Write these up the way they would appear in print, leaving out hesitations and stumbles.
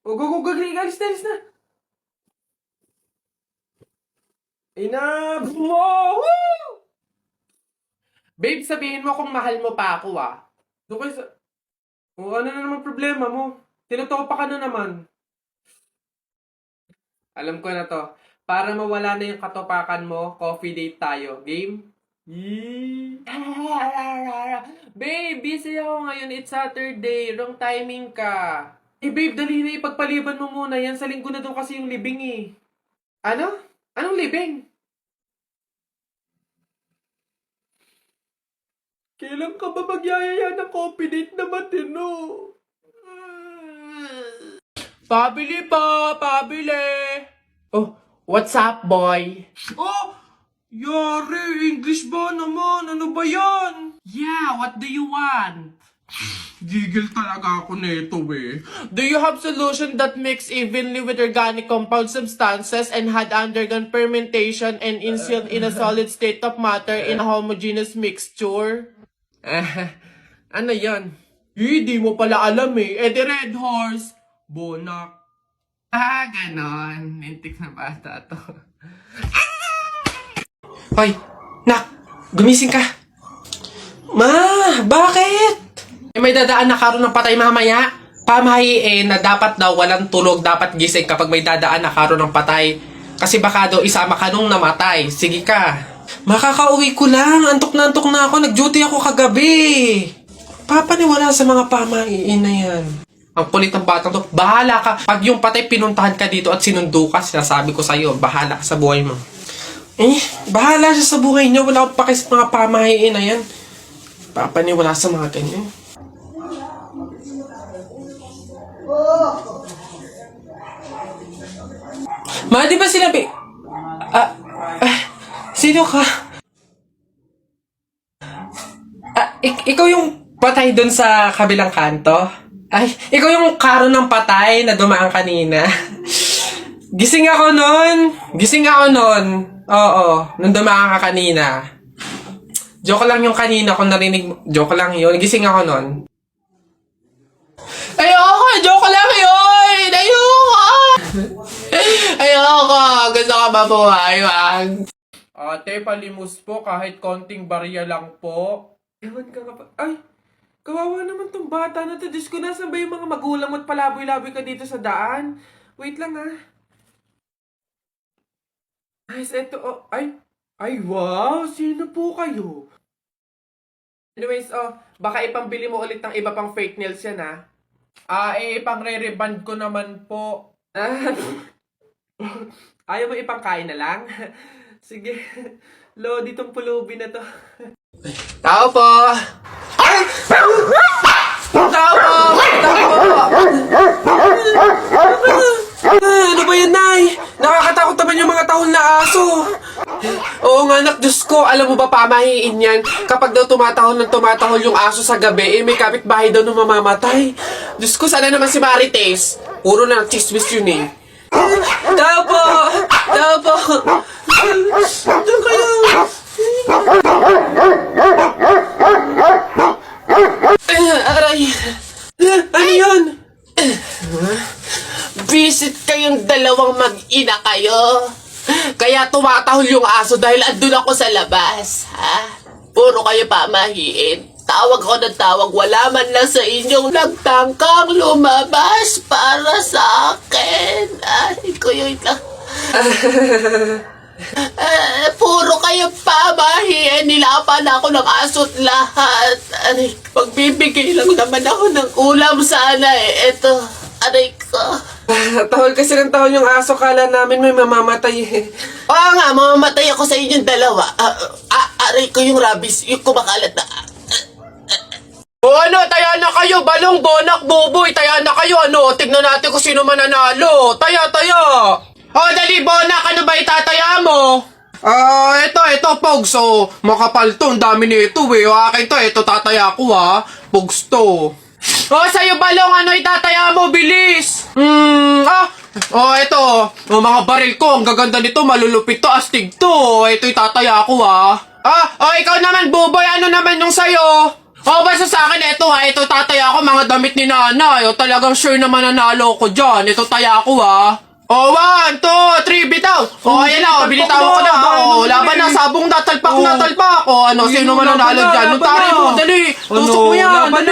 O, go, go, go, alis na, alis na. Enough mo! Woo! Babe, sabihin mo kung mahal mo pa ako, ah. Doon kayo sa... O, ano na naman problema mo? Tinutopa ka na naman. Alam ko na to. Para mawala na yung katopakan mo, coffee date tayo. Game? Yee! Babe, busy ako ngayon. It's Saturday. Wrong timing ka. Eh, babe, dali na ipagpaliban mo muna yan. Sa linggo na doon kasi yung libing eh. Ano? Anong libing? Kailan ka ba magyayaya ng coffee date na matino? Pabili pa! Pabili! Oh, what's up, boy? Oh! Yari, English ba naman? Ano ba yan? Yeah, what do you want? Gigil talaga ako nito eh. Do you have solution that mix evenly with organic compound substances and had undergone fermentation and instilled in a solid state of matter in a homogeneous mixture? Ano yan? Di mo pala alam eh. Eh, the Red Horse. Bonak. Ah, ganon. Nintik na bata to. Hoy, nak, gumising ka. Ma, bakit? May dadaan na karon ng patay mamaya. Pamahiin na dapat daw walang tulog, dapat gising kapag may dadaan na karon ng patay. Kasi baka daw isama ka nung namatay. Sige ka. Makakauwi ko lang. Antok na ako. Nag-duty ako kagabi. Papaniwala sa mga pamahiin na yan. Ang kulit ng batang to. Bahala ka. Pag yung patay pinuntahan ka dito at sinundo ka, sinasabi ko sa'yo, bahala ka sa buhay mo. Bahala siya sa buhay niya. Wala akong pakis sa mga pamahiin na yan. Papaniwala sa mga ganyan. Ma, di ba sinabi? Sino ka? Ikaw yung patay dun sa kabilang kanto? Ay, ikaw yung karo ng patay na dumaan kanina. Gising ako nun. Oo, nung dumaan ka kanina. Joke lang yung kanina kung narinig mo. Joke lang yun. Gising ako nun. Ayoko! Joke lang yun! Ayoko! Gusto ka mabuhay, wag. Ate, palimus po kahit konting barya lang po. Ewan ka nga pa. Ay! Kawawa naman tong bata na to. Diyos ko, nasan ba yung mga magulang mo at palaboy-laboy ka dito sa daan? Wait lang ah. Guys, eto oh. Ay, wow! Sino po kayo? Anyways, baka ipambili mo ulit ng iba pang fake nails yan ah. Ipang-re-reband ko naman po. Ayaw mo ipangkain na lang? Sige. Lo, ditong pulubi na to. Tao po! Ay! Tao po! Ano ba yan, Nay? Nakakatakot naman yung mga tahol na aso. Oo nga, anak, Diyos ko. Alam mo ba, pamahiin yan? Kapag daw tumatahol yung aso sa gabi, may kapitbahay daw nung mamamatay. Diyos ko, sana naman si Marites. Puro na chismis yun eh. Tao po! Doon kayo! Aray! Ano yun? Visit kayong dalawang mag-ina kayo. Kaya tumatahol yung aso dahil andun ako sa labas. Ha? Puro kayo pamahiin. Tawag ko ng tawag. Wala man lang sa inyong nagtangkang lumabas para sa akin. Ay, kuyoy lang. Puro kayo pamahiin. Nilapan ako ng aso't lahat. Aray, magbibigay lang naman ako ng ulam sana eh. Eto, aray ko. Tahol kasi ng tahol yung aso. Kala namin may mamamatay eh. Oo nga, mamamatay ako sa inyong dalawa. Aray ko yung rabies, yung kumakalat na. Ano, taya na kayo, balong, bonak, buboy, taya na kayo, ano, tignan natin kung sino mananalo. Taya. Dali, bonak, ano ba itataya mo? Ito, Pogs, makapal to, ang dami nito eh. Akin to, ito tataya ko ha, Pogs to. Sa'yo, balong, ano itataya mo, bilis? Ito, mga baril ko, ang gaganda nito, malulupit to, astig to. Ito itataya ko ha. Ikaw naman, buboy, ano naman yung sa'yo? Basta sa akin, ito tataya ako mga damit ni nanay. Talagang sure na mananalo ko dyan. Ito taya ko, ha. 1, 2, 3, bitaw! Ayan na, binitawan ko na. Laban na, sabong natalpak. Ano, sino mananalo dyan? Nutari mo, dali. Tusok mo yan, dali.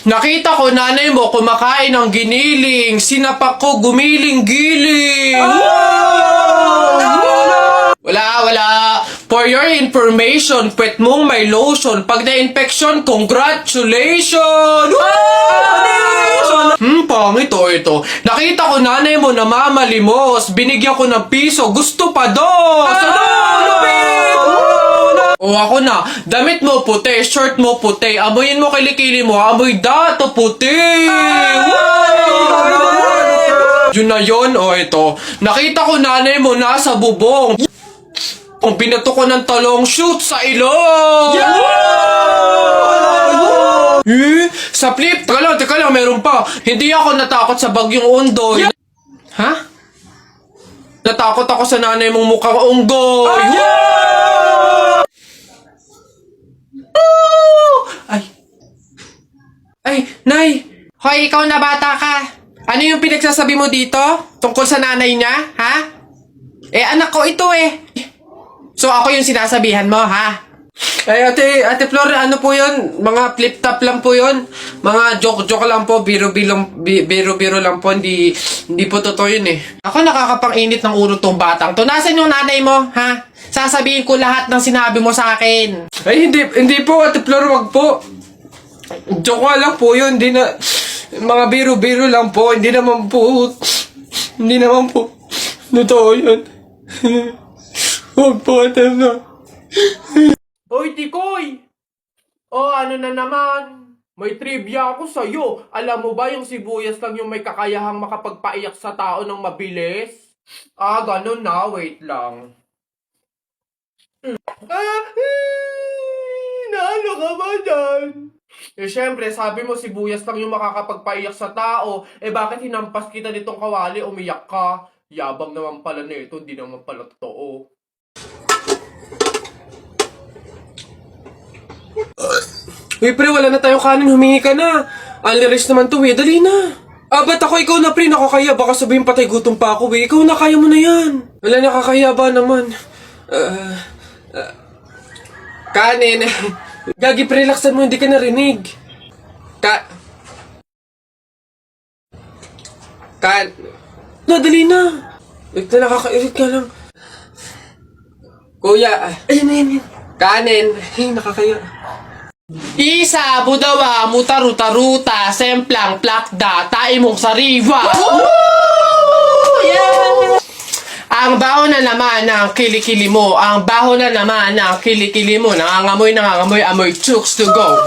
Nakita ko, nanay mo, kumakain ng giniling. Sinapak ko, gumiling-giling. Wala. For your information, pwet mong may lotion. Pag na-infection, congratulations! Pangit ito. Nakita ko nanay mo namamalimos. Binigyan ko ng piso. Gusto pa dos! Ako na. Damit mo puti, shirt mo puti. Amoyin mo kilikili mo. Amoy dato puti! Yun na yun, ito. Nakita ko nanay mo nasa bubong. Kung binato ko ng talong, shoot sa ilong! Sa flip, teka lang, meron pa. Hindi ako natakot sa bagyong Ondoy. Ha? Natakot ako sa nanay mong mukhang unggoy. Ay, Nay! Hoy, ikaw na bata ka. Ano yung pinagsasabi mo dito? Tungkol sa nanay niya, ha? Anak ko ito So, ako yung sinasabihan mo, ha? Ay, Ate Flor, ano po yun? Mga flip-top lang po yun. Mga joke lang po, biro-biro lang po. Hindi po totoo yun Ako nakakapang-init ng ulo tong batang to. Nasaan yung nanay mo, ha? Sasabihin ko lahat ng sinabi mo sa akin. Ay, hindi po, Ate Flor, wag po. Joke lang po yun. Mga biro-biro lang po. Hindi naman po. Totoo yun. Huwag po, Ate Flor. Hoy, Tikoy! Ano na naman? May trivia ako sa'yo. Alam mo ba yung sibuyas lang yung may kakayahang makapagpaiyak sa tao ng mabilis? Ganun na. Wait lang. Naano ka ba dyan? Siyempre, sabi mo sibuyas lang yung makakapagpaiyak sa tao. Bakit hinampas kita nitong kawali, umiyak ka? Yabang naman pala nito, hindi naman pala totoo. Uy, pre, wala na tayong kanin. Humingi ka na. Aliris naman to, Dali na. Ba't ako? Ikaw na, pre. Nakakaya. Baka sabihin patay gutom pa ako, Ikaw na, kaya mo na yan. Wala, nakakaya ba naman? Kanin. Gagi, pre, relaxan mo. Hindi ka narinig. Dali na. Wait na, nakakairit ka lang. Kuya. Ayan. Kanin. Ay, nakakaya. Isa, budawa, mutaruta-ruta, semplang, plakda, taimong sariwa. Yeah! Ang baho na naman ng kilikili mo. Nangangamoy, amoy chooks to go.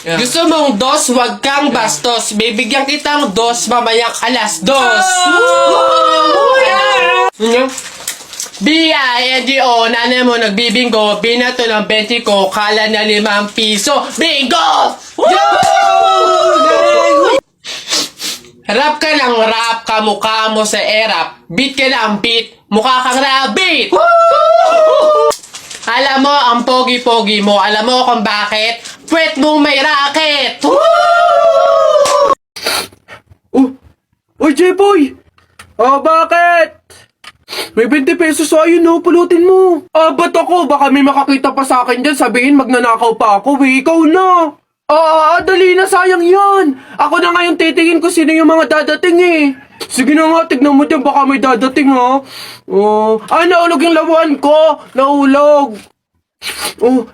Yeah. Gusto mong dos, wag kang bastos. Bibigyan kitang dos, mamayang alas dos. B-I-N-G-O, nanay mo nagbibingo, binato ng 20 ko, kala na 5 piso. Bingo! Rap ka ng rap, kamukha mo sa erap. Beat ka ng beat, mukha kang rabbit. Alam mo, ang pogi-pogi mo, alam mo kung bakit? Pwet mong may racket. Uy, J-Boy! Bakit? May 20 pesos ayun pulutin mo. Ba't ako? Baka may makakita pa sa akin dyan, sabihin magnanakaw pa ako, Ikaw na. Dali na, sayang yan. Ako na ngayon titingin ko sino yung mga dadating Sige na nga, tignan mo dyan, baka may dadating ha. Naulog yung lawan ko. Naulog.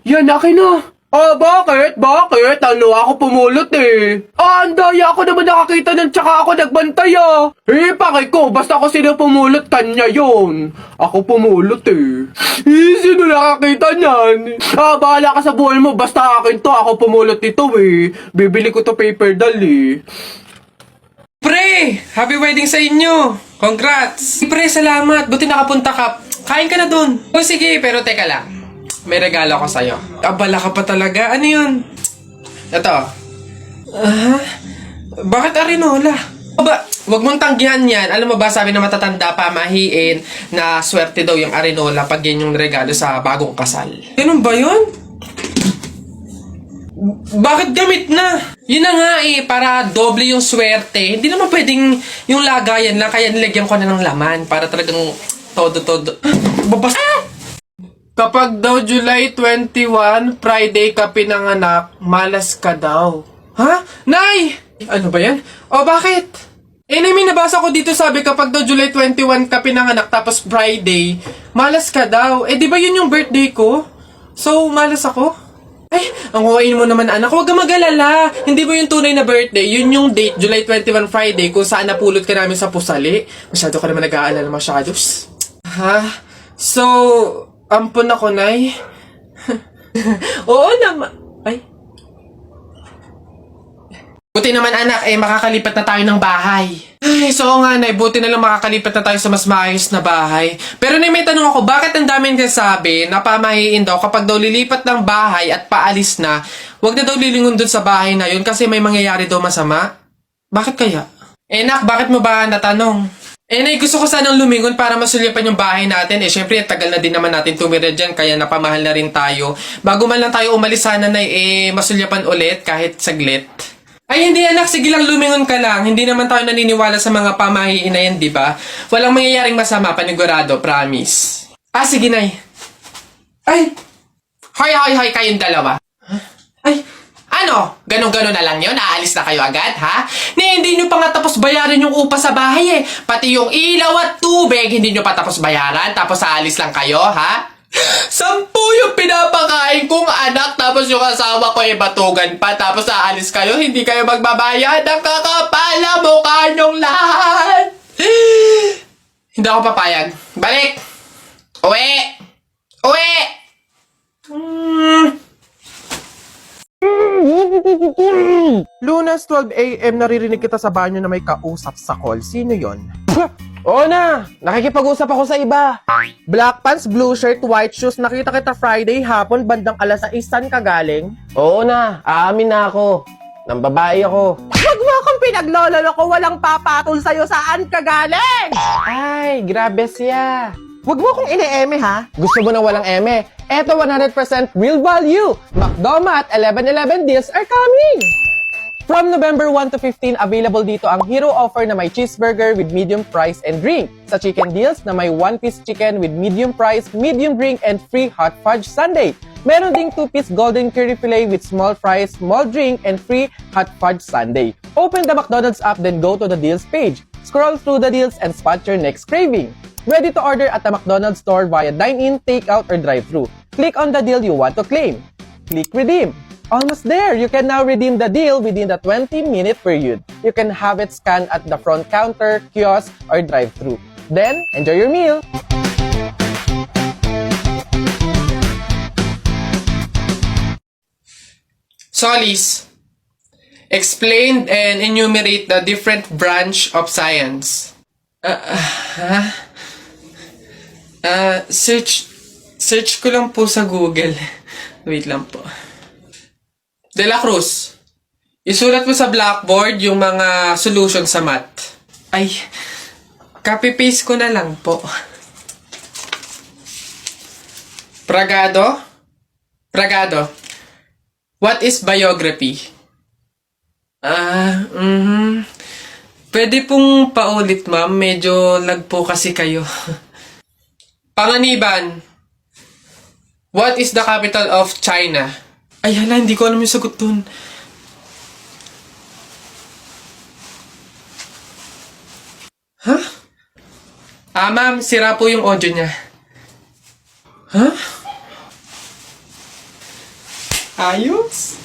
Yan, akin na. Bakit? Ako pumulot ang daya ako naman nakakita ng tsaka ako nagbantay pakay ko, basta ako sino pumulot, kanya yun. Ako pumulot sino nakakita niyan? Bahala ka sa buhay mo, basta akin to, ako pumulot nito Bibili ko to paper doll Pre! Happy wedding sa inyo! Congrats! Pre, salamat! Buti nakapunta ka. Kain ka na dun. Sige, pero teka lang. May regalo ko sa'yo. Abala ka pa talaga. Ano yun? Ito. Bakit arinola? Huwag mong tanggihan yan. Alam mo ba, sabi na matatanda, pamahiin na swerte daw yung Arinola pag yan yung regalo sa bagong kasal. Ganun ba yun? Bakit gamit na? Yun na nga para doble yung swerte. Hindi naman pwedeng yung lagayan lang, kaya nilagyan ko na ng laman para talagang todo-todo. Babas... Kapag daw July 21, Friday ka pinanganak, malas ka daw. Ha? Nay! Ano ba yan? O bakit? May nabasa ko dito sabi kapag daw July 21 ka pinanganak tapos Friday, malas ka daw. Di ba yun yung birthday ko? So, malas ako? Ang huwain mo naman anak, huwag ka mag-alala. Hindi mo yung tunay na birthday, yun yung date, July 21 Friday, kung saan napulot ka namin sa pusali. Masyado ka naman nag-aalala masyado. Ha? So, ampun ako, Nay. Oo naman. Buti naman anak, makakalipat na tayo ng bahay. So nga Nay, buti na lang makakalipat na tayo sa mas maayos na bahay. Pero may tanong ako, bakit ang daming kasabi na pamahiin daw kapag daw lilipat ng bahay at paalis na, wag na daw lilingon dun sa bahay na yun kasi may mangyayari daw masama? Bakit kaya? Nak, bakit mo ba natanong? Nay, gusto ko sanang lumingon para masulyapan yung bahay natin. Syempre, tagal na din naman natin tumira dyan, kaya napamahal na rin tayo. Bago man lang tayo umalis sana na masulyapan ulit kahit saglit. Hindi anak, sige lang lumingon ka lang. Hindi naman tayo naniniwala sa mga pamahiin na yan, di ba? Walang mangyayaring masama, panigurado, promise. Sige Nay. Hoy, kayong dalawa. Ano? Ganon-ganon na lang yun? Aalis na kayo agad, ha? Hindi nyo pa nga tapos bayaran yung upa sa bahay Pati yung ilaw at tubig, hindi nyo pa tapos bayaran, tapos aalis lang kayo, ha? 10 yung pinapakain kong anak, tapos yung asawa ko batugan pa, tapos aalis kayo, hindi kayo magbabayad. Ang kakapal na mukha nyong lahat. Hindi ako papayag. Balik! Uwi! Lunes 12 AM, naririnig kita sa banyo na may kausap sa call. Sino yon? Oo na! Nakikipag-usap ako sa iba. Black pants, blue shirt, white shoes. Nakita kita Friday hapon, bandang alas 6. Saan ka galing? Oo na, aamin na ako. Nang babae ako. Huwag mo akong pinaglololo ko, walang papatol sa'yo. Saan ka galing? Ay, grabe siya. Huwag mo akong ine-eme ha. Gusto mo na walang eme? Eto 100% real value. McDonald's 11/11 deals are coming! From November 1 to 15, available dito ang hero offer na may cheeseburger with medium fries and drink. Sa chicken deals na may 1-piece chicken with medium fries, medium drink, and free hot fudge sundae. Meron ding 2-piece golden curry fillet with small fries, small drink, and free hot fudge sundae. Open the McDonald's app, then go to the deals page. Scroll through the deals and spot your next craving. Ready to order at the McDonald's store via dine-in, take-out, or drive-thru. Click on the deal you want to claim. Click redeem. Almost there! You can now redeem the deal within the 20-minute period. You can have it scanned at the front counter, kiosk, or drive-thru. Then, enjoy your meal! Solis, explain and enumerate the different branch of science. Search ko lang po sa Google. Wait lang po. De La Cruz, isulat mo sa blackboard yung mga solution sa math. Copy-paste ko na lang po. Pragado, what is biography? Pwede pong paulit, ma'am. Medyo lag po kasi kayo. Panganiban, what is the capital of China? Hala, hindi ko alam yung sagot dun. Ma'am, sira po yung audio niya. Ayos?